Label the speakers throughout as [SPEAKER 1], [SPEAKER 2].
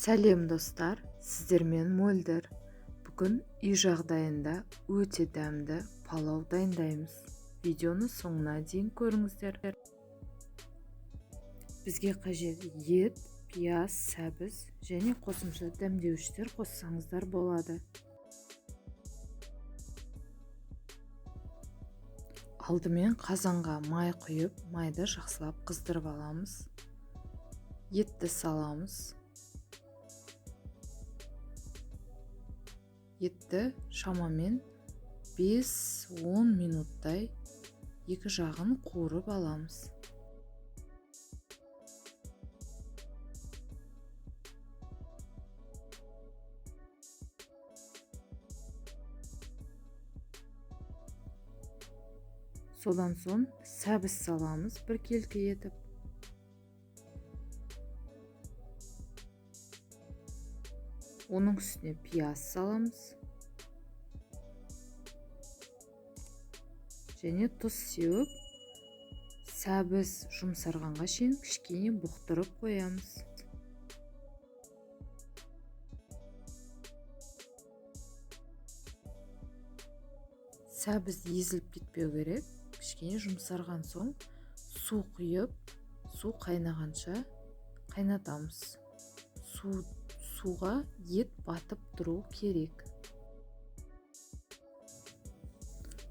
[SPEAKER 1] Сәлем достар, сіздермен Мөлдір. Бүгін үй жағдайында өте дәмді палау дайындаймыз. Видеоны соңына дейін көріңіздер. Бізге қажет ет, пияз, сәбіз және қосымша дәмдеуіштер қоссаңыздар болады. Алдымен қазанға май құйып, майды жақсылап қыздырып аламыз. Етті саламыз. Етті шамамен 5-10 минуттай екі жағын қуырып аламыз. Содан соң сәбіз саламыз бір келкі етіп. Оның үстіне пияз саламыз. Және тұз сеуіп, сәбіз жұмсарғанға шейін кішкене бұқтырып қоямыз. Сәбіз езіліп кетпеу керек. Кішкене жұмсарған соң су құйып, су қайнағанша қайнатамыз. Суға ет батып тұру керек.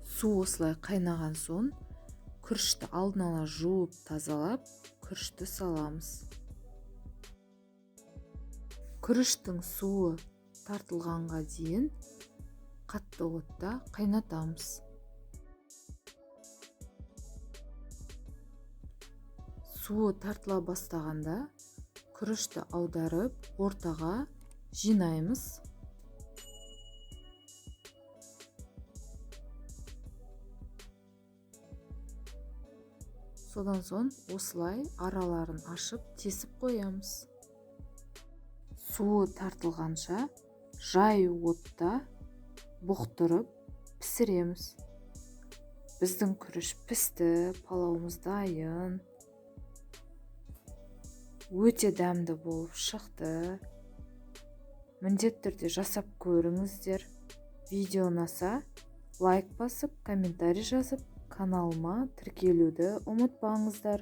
[SPEAKER 1] Су осылай қайнаған соң күрішті алдын ала жуып тазалап, күрішті саламыз. Күріштің суы тартылғанға дейін қатты отта қайнатамыз. Суы тартыла бастағанда күрішті аударып, ортаға жинаймыз. Содан соң осылай араларын ашып, тесіп қоямыз. Суы тартылғанша жай отта бұқтырып пісіреміз. Біздің күріш пісті, палауымыз дайын. Өте дәмді болып шықты. Міндетті түрде жасап көріңіздер. Видео ұнаса, лайк басып, комментарий жазып, каналыма тіркелуді ұмытпаңыздар.